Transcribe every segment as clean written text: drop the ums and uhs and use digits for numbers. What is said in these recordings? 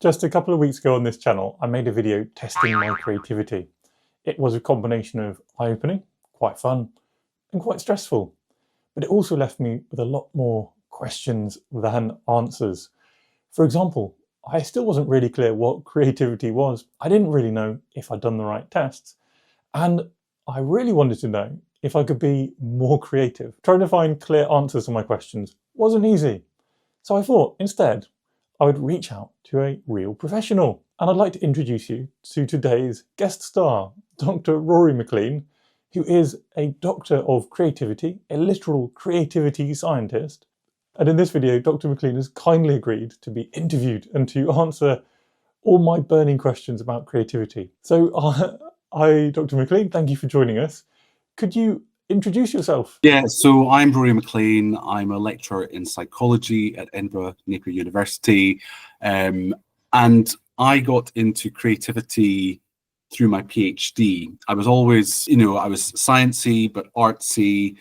Just a couple of weeks ago on this channel, I made a video testing my creativity. It was a combination of eye-opening, quite fun, and quite stressful. But it also left me with a lot more questions than answers. For example, I still wasn't really clear what creativity was. I didn't really know if I'd done the right tests. And I really wanted to know if I could be more creative. Trying to find clear answers to my questions wasn't easy. So I thought, instead, I would reach out to a real professional. And I'd like to introduce you to today's guest star, Dr. Rory McLean, who is a doctor of creativity, a literal creativity scientist. And in this video, Dr. McLean has kindly agreed to be interviewed and to answer all my burning questions about creativity. So hi, Dr. McLean, thank you for joining us. Could you introduce yourself? Yeah, so I'm Rory McLean. I'm a lecturer in psychology at Edinburgh Napier University. And I got into creativity through my PhD. I was always, I was sciencey, but artsy.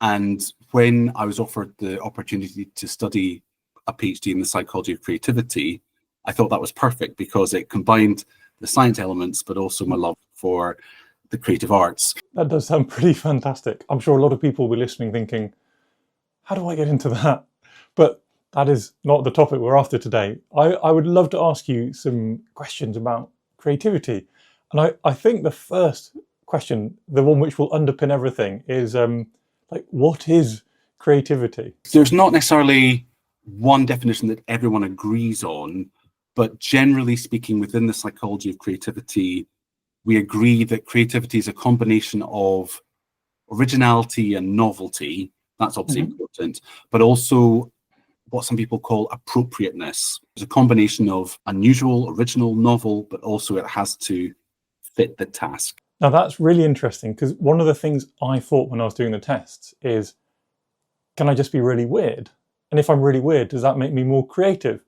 And when I was offered the opportunity to study a PhD in the psychology of creativity, I thought that was perfect because it combined the science elements, but also my love for the creative arts. That does sound pretty fantastic. I'm sure a lot of people will be listening thinking, how do I get into that? But that is not the topic we're after today. I would love to ask you some questions about creativity. And I think the first question, the one which will underpin everything, is what is creativity? There's not necessarily one definition that everyone agrees on, but generally speaking, within the psychology of creativity, we agree that creativity is a combination of originality and novelty. That's obviously important, but also what some people call appropriateness. It's a combination of unusual, original, novel, but also it has to fit the task. Now that's really interesting, because one of the things I thought when I was doing the tests is, can I just be really weird? And if I'm really weird, does that make me more creative?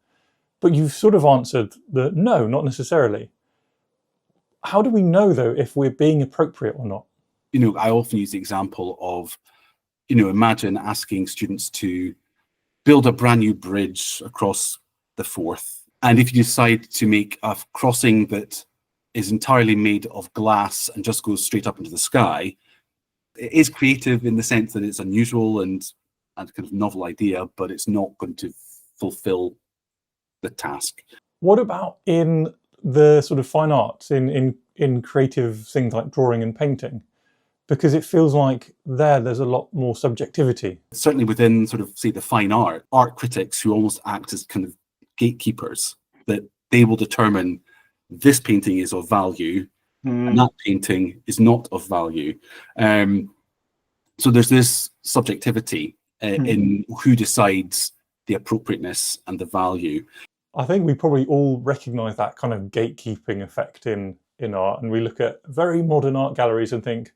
But you've sort of answered that no, not necessarily. How do we know, though, if we're being appropriate or not? I often use the example of, imagine asking students to build a brand new bridge across the Forth. And if you decide to make a crossing that is entirely made of glass and just goes straight up into the sky, it is creative in the sense that it's unusual and kind of novel idea, but it's not going to fulfill the task. What about in the sort of fine arts, in creative things like drawing and painting? Because it feels like there's a lot more subjectivity. Certainly within sort of, say, the fine art critics who almost act as kind of gatekeepers, that they will determine this painting is of value and that painting is not of value. So there's this subjectivity in who decides the appropriateness and the value. I think we probably all recognise that kind of gatekeeping effect in art, and we look at very modern art galleries and think,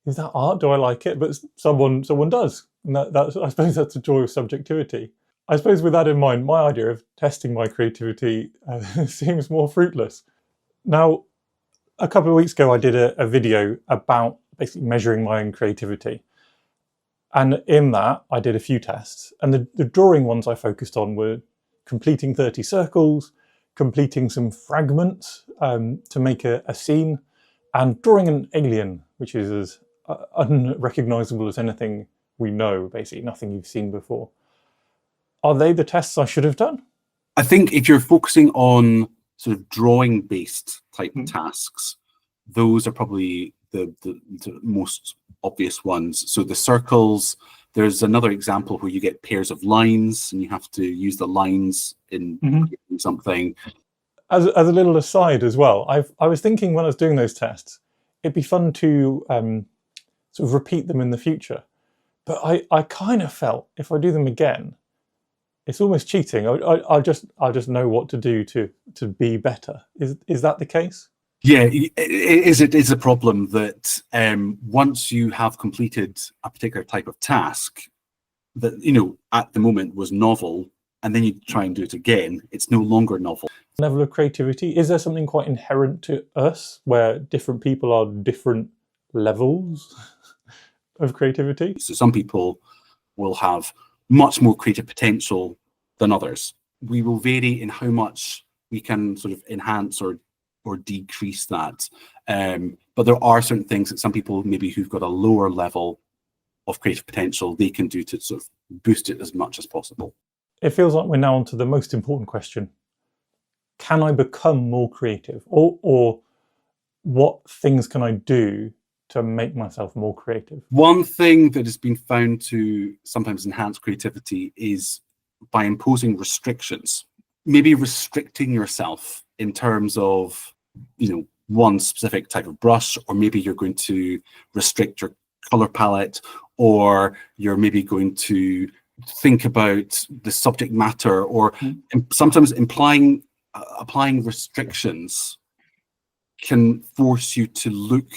is that art? Do I like it? But someone does. And that's, I suppose that's the joy of subjectivity. I suppose with that in mind, my idea of testing my creativity seems more fruitless. Now, a couple of weeks ago, I did a video about basically measuring my own creativity. And in that, I did a few tests. And the drawing ones I focused on were completing 30 circles, completing some fragments to make a scene, and drawing an alien, which is as unrecognizable as anything we know, basically, nothing you've seen before. Are they the tests I should have done? I think if you're focusing on sort of drawing-based type tasks, those are probably the most obvious ones. So the circles, there's another example where you get pairs of lines and you have to use the lines in something. As a little aside as well, I was thinking when I was doing those tests, it'd be fun to sort of repeat them in the future. But I kind of felt if I do them again, it's almost cheating. I'll just know what to do to be better. Is that the case? Yeah, it is a problem that once you have completed a particular type of task that, at the moment was novel, and then you try and do it again, it's no longer novel. Level of creativity, is there something quite inherent to us where different people are different levels of creativity? So some people will have much more creative potential than others. We will vary in how much we can sort of enhance or decrease that. But there are certain things that some people maybe who've got a lower level of creative potential, they can do to sort of boost it as much as possible. It feels like we're now on to the most important question. Can I become more creative? Or what things can I do to make myself more creative? One thing that has been found to sometimes enhance creativity is by imposing restrictions. Maybe restricting yourself in terms of, one specific type of brush, or maybe you're going to restrict your color palette, or you're maybe going to think about the subject matter, or sometimes applying restrictions can force you to look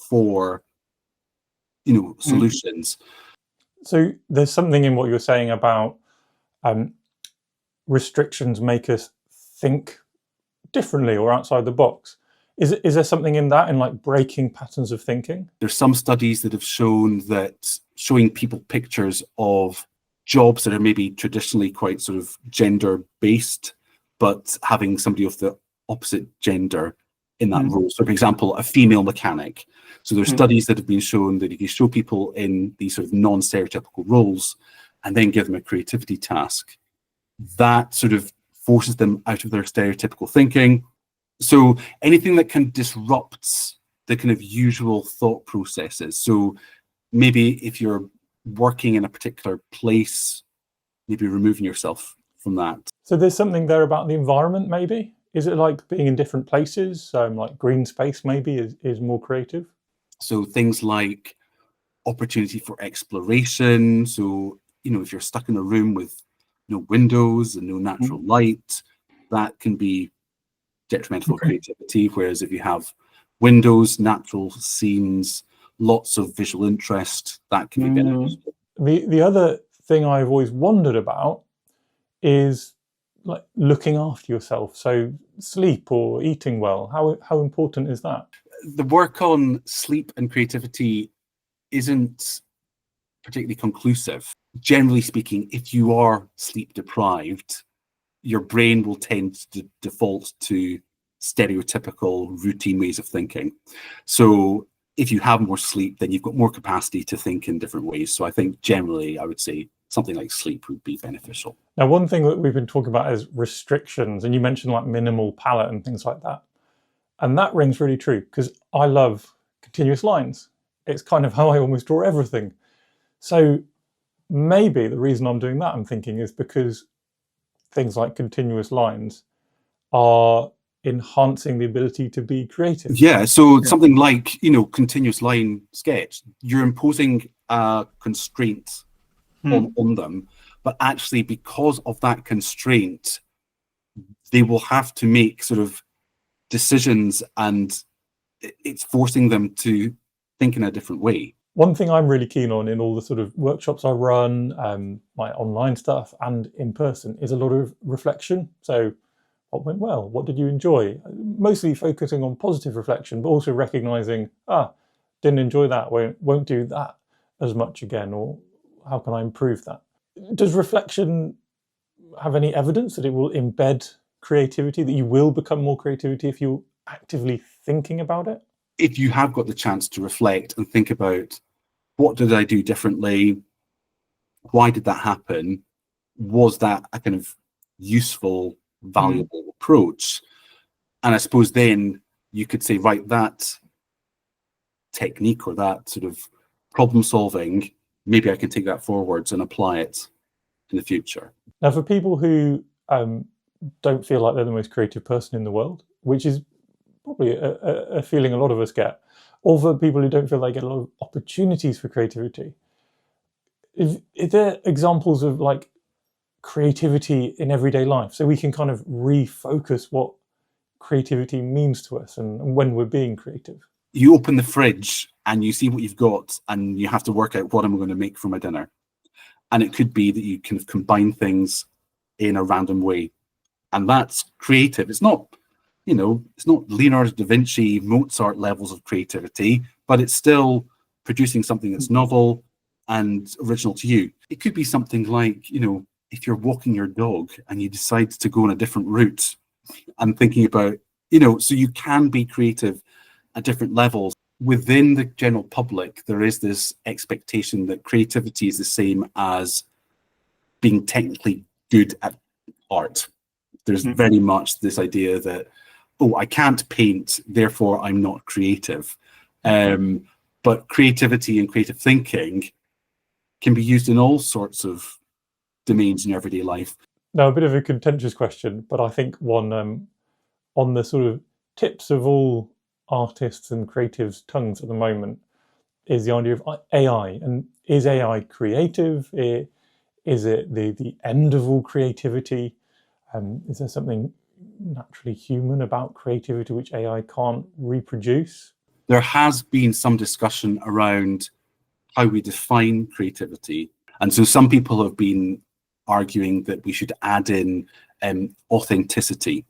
for solutions. So there's something in what you're saying about restrictions make us think differently or outside the box. Is there something in that, in like breaking patterns of thinking? There's some studies that have shown that showing people pictures of jobs that are maybe traditionally quite sort of gender based, but having somebody of the opposite gender in that role. So for example, a female mechanic. So there's studies that have been shown that if you show people in these sort of non-stereotypical roles and then give them a creativity task, that sort of forces them out of their stereotypical thinking. So anything that can disrupt the kind of usual thought processes. So maybe if you're working in a particular place, maybe removing yourself from that. So there's something there about the environment, maybe? Is it like being in different places? Like green space maybe is more creative? So things like opportunity for exploration. So, if you're stuck in a room with no windows and no natural light, that can be detrimental to creativity. Whereas if you have windows, natural scenes, lots of visual interest, that can be beneficial. The other thing I've always wondered about is like looking after yourself. So sleep or eating well, how important is that? The work on sleep and creativity isn't particularly conclusive. Generally speaking, if you are sleep deprived, your brain will tend to default to stereotypical routine ways of thinking. So if you have more sleep, then you've got more capacity to think in different ways. So I think generally I would say something like sleep would be beneficial. Now, one thing that we've been talking about is restrictions, and you mentioned like minimal palette and things like that. And that rings really true because I love continuous lines. It's kind of how I almost draw everything. So maybe the reason I'm doing that, I'm thinking, is because things like continuous lines are enhancing the ability to be creative. Yeah, so something like, continuous line sketch, you're imposing a constraint on them, but actually because of that constraint, they will have to make sort of decisions, and it's forcing them to think in a different way. One thing I'm really keen on in all the sort of workshops I run, my online stuff and in person, is a lot of reflection. So what went well? What did you enjoy? Mostly focusing on positive reflection, but also recognizing, didn't enjoy that, won't do that as much again, or how can I improve that? Does reflection have any evidence that it will embed creativity, that you will become more creativity if you're actively thinking about it? If you have got the chance to reflect and think about, what did I do differently? Why did that happen? Was that a kind of useful, valuable approach? And I suppose then you could say, right, that technique or that sort of problem solving, maybe I can take that forwards and apply it in the future. Now, for people who don't feel like they're the most creative person in the world, which is probably a feeling a lot of us get, or for people who don't feel they get a lot of opportunities for creativity, is there examples of like creativity in everyday life so we can kind of refocus what creativity means to us and when we're being creative? You open the fridge and you see what you've got, and you have to work out, what am I going to make for my dinner? And it could be that you kind of combine things in a random way, and that's creative. It's not, it's not Leonardo da Vinci, Mozart levels of creativity, but it's still producing something that's novel and original to you. It could be something like, if you're walking your dog and you decide to go on a different route, and thinking about, so you can be creative at different levels. Within the general public, there is this expectation that creativity is the same as being technically good at art. There's very much this idea that, oh, I can't paint, therefore I'm not creative. But creativity and creative thinking can be used in all sorts of domains in everyday life. Now, a bit of a contentious question, but I think one on the sort of tips of all artists and creatives' tongues at the moment is the idea of AI. And is AI creative? Is it the end of all creativity? Is there something naturally human about creativity which AI can't reproduce? There has been some discussion around how we define creativity. And so some people have been arguing that we should add in authenticity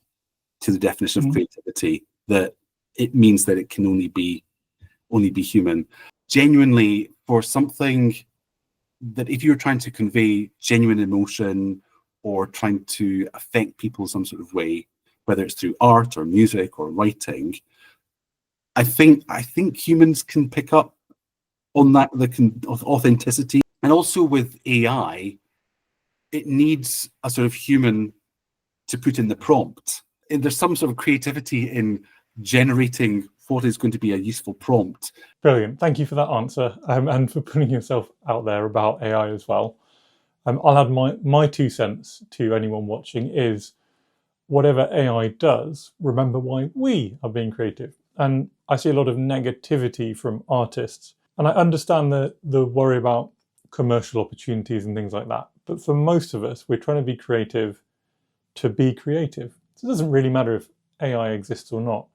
to the definition of creativity, that it means that it can only be human. Genuinely, for something that if you're trying to convey genuine emotion or trying to affect people some sort of way, whether it's through art or music or writing, I think humans can pick up on that, of authenticity. And also with AI, it needs a sort of human to put in the prompt. And there's some sort of creativity in generating what is going to be a useful prompt. Brilliant. Thank you for that answer, and for putting yourself out there about AI as well. I'll add my 2 cents to anyone watching is, whatever AI does, remember why we are being creative. And I see a lot of negativity from artists, and I understand the worry about commercial opportunities and things like that. But for most of us, we're trying to be creative to be creative. So it doesn't really matter if AI exists or not.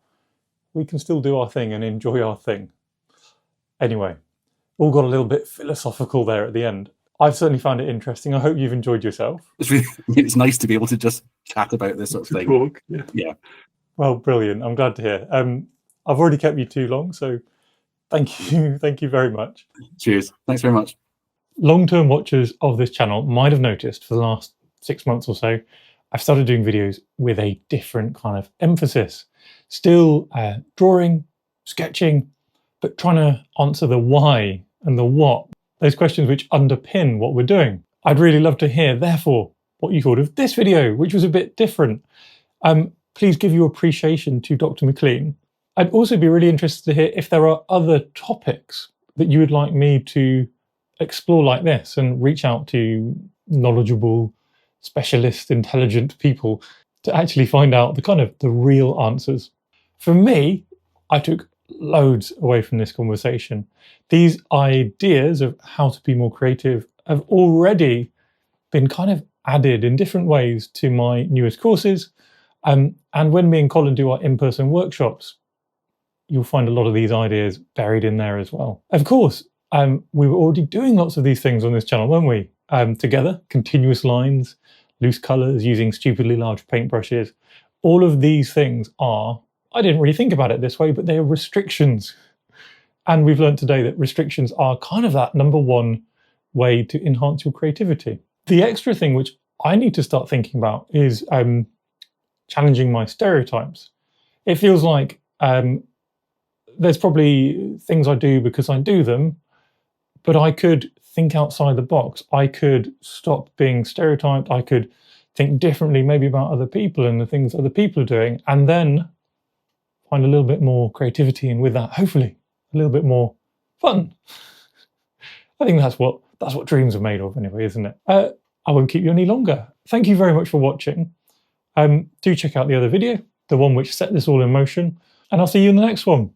We can still do our thing and enjoy our thing. Anyway, all got a little bit philosophical there at the end. I've certainly found it interesting. I hope you've enjoyed yourself. It's nice to be able to just chat about this sort of thing. Talk. Yeah. Well, brilliant. I'm glad to hear. I've already kept you too long, so thank you. Thank you very much. Cheers. Thanks very much. Long-term watchers of this channel might have noticed for the last 6 months or so, I've started doing videos with a different kind of emphasis. Still drawing, sketching, but trying to answer the why and the what, those questions which underpin what we're doing. I'd really love to hear, therefore, what you thought of this video, which was a bit different. Please give your appreciation to Dr. McLean. I'd also be really interested to hear if there are other topics that you would like me to explore like this, and reach out to knowledgeable, specialist, intelligent people to actually find out the real answers. For me, I took loads away from this conversation. These ideas of how to be more creative have already been kind of added in different ways to my newest courses. And when me and Colin do our in-person workshops, you'll find a lot of these ideas buried in there as well. Of course, we were already doing lots of these things on this channel, weren't we? Together, continuous lines, loose colors, using stupidly large paintbrushes. All of these things are, I didn't really think about it this way, but they are restrictions. And we've learned today that restrictions are kind of that number one way to enhance your creativity. The extra thing which I need to start thinking about is challenging my stereotypes. It feels like there's probably things I do because I do them, but I could think outside the box. I could stop being stereotyped. I could think differently maybe about other people and the things other people are doing, and then find a little bit more creativity, and with that, hopefully, a little bit more fun. I think that's what dreams are made of anyway, isn't it? I won't keep you any longer. Thank you very much for watching. Do check out the other video, the one which set this all in motion, and I'll see you in the next one.